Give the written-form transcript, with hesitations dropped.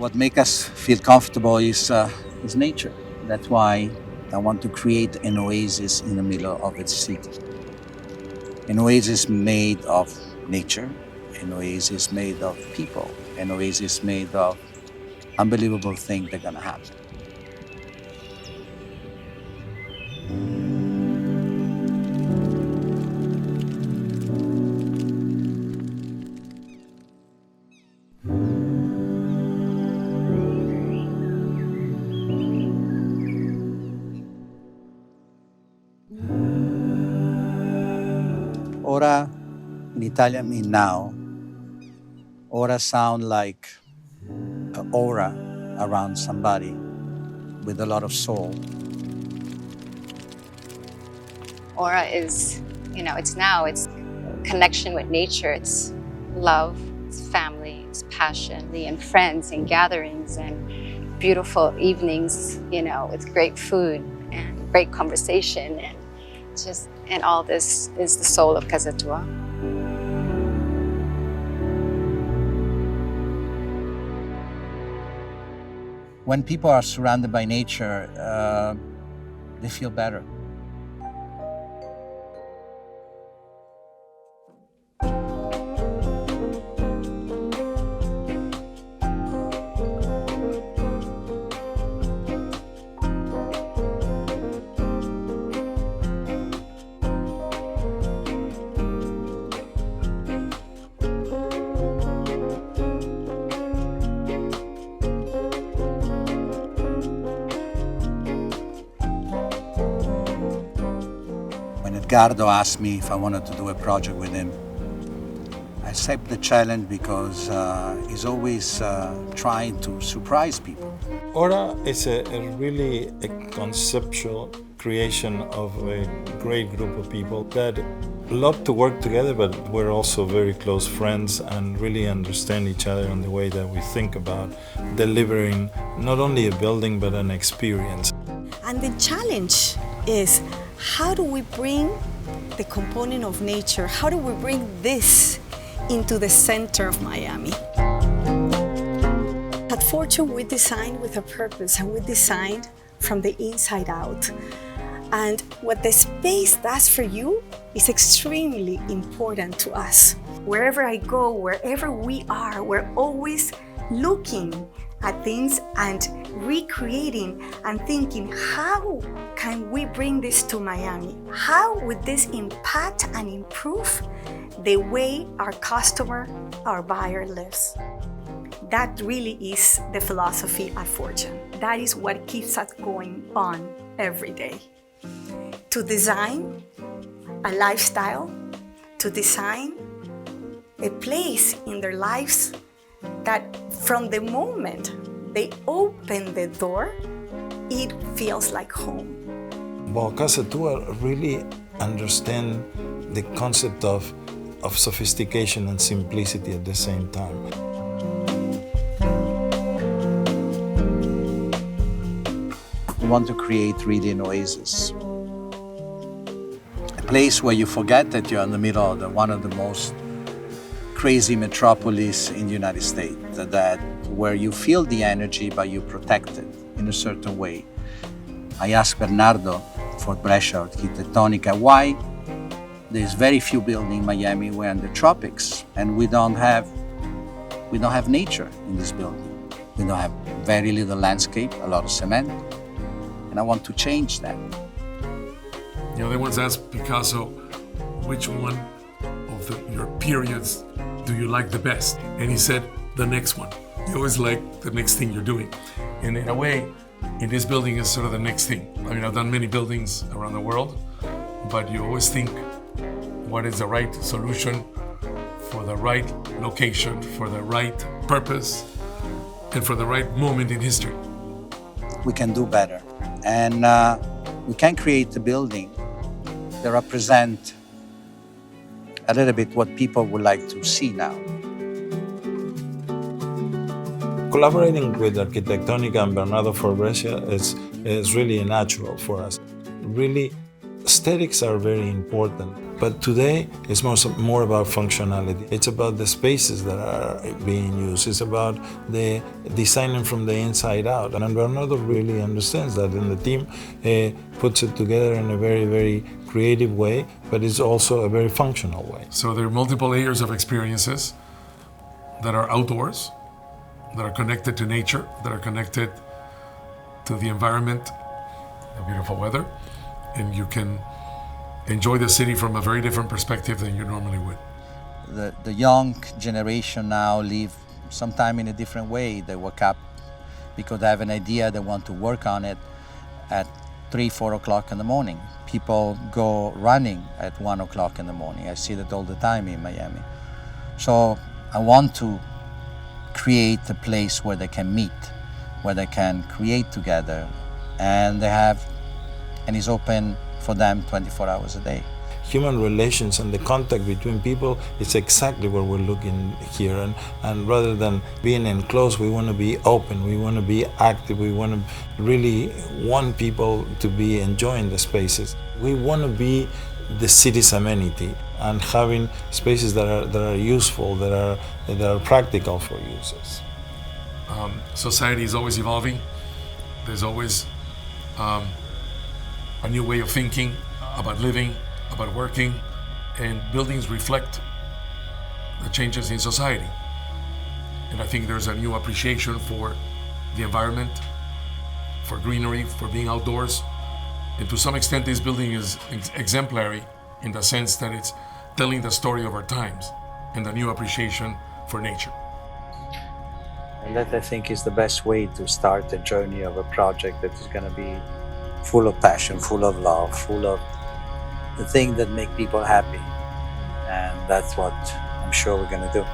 What makes us feel comfortable is nature. That's why I want to create an oasis in the middle of its city. An oasis made of nature, an oasis made of people, an oasis made of unbelievable things that are gonna happen. Ora in Italian means now. Ora sound like an aura around somebody with a lot of soul. Aura is, it's now, it's connection with nature, it's love, it's family, it's passion, and friends and gatherings and beautiful evenings, with great food and great conversation and all this is the soul of Casa Tua. When people are surrounded by nature, they feel better. When Edgardo asked me if I wanted to do a project with him, I accepted the challenge because he's always trying to surprise people. Ora is really a conceptual creation of a great group of people that love to work together, but we're also very close friends and really understand each other in the way that we think about delivering not only a building but an experience. And the challenge is, how do we bring the component of nature, how do we bring this into the center of Miami? At Fortune, we designed with a purpose, and we designed from the inside out. And what the space does for you is extremely important to us. Wherever I go, wherever we are, we're always looking at things and recreating and thinking, how can we bring this to Miami? How would this impact and improve the way our customer, our buyer lives? That really is the philosophy at Fortune. That is what keeps us going on every day. To design a lifestyle, to design a place in their lives that from the moment they open the door, it feels like home. Well, Casa Tua really understand the concept of sophistication and simplicity at the same time. We want to create really an oasis. A place where you forget that you're in the middle of one of the most crazy metropolis in the United States, that where you feel the energy but you protect it in a certain way. I asked Bernardo for Brescia Architettonica why there's very few buildings in Miami we're in the tropics and we don't have nature in this building. We don't have very little landscape, a lot of cement, and I want to change that. They once asked Picasso, which one of your periods do you like the best? And he said, the next one. You always like the next thing you're doing. And in a way, in this building is sort of the next thing. I mean, I've done many buildings around the world, but you always think, what is the right solution for the right location, for the right purpose, and for the right moment in history? We can do better. And we can create a building that represent a little bit what people would like to see now. Collaborating with Architettonica and Bernardo for Brescia is really natural for us. Really Aesthetics are very important, but today it's more about functionality. It's about the spaces that are being used. It's about the designing from the inside out. And Bernardo really understands that, and the team puts it together in a very, very creative way, but it's also a very functional way. So there are multiple layers of experiences that are outdoors, that are connected to nature, that are connected to the environment, the beautiful weather, and you can enjoy the city from a very different perspective than you normally would. The young generation now live sometime in a different way. They wake up because they have an idea, they want to work on it at 3-4 o'clock in the morning. People go running at 1 o'clock in the morning. I see that all the time in Miami. So I want to create a place where they can meet, where they can create together, and it's open for them 24 hours a day. Human relations and the contact between people is exactly what we're looking here. And rather than being enclosed, we want to be open, we want to be active, we want to really want people to be enjoying the spaces. We want to be the city's amenity and having spaces that are useful, that are practical for users. Society is always evolving. There's always a new way of thinking about living, about working, and buildings reflect the changes in society. And I think there's a new appreciation for the environment, for greenery, for being outdoors. And to some extent, this building is exemplary in the sense that it's telling the story of our times and the new appreciation for nature. And that, I think, is the best way to start the journey of a project that is going to be full of passion, full of love, full of the things that make people happy. And that's what I'm sure we're going to do.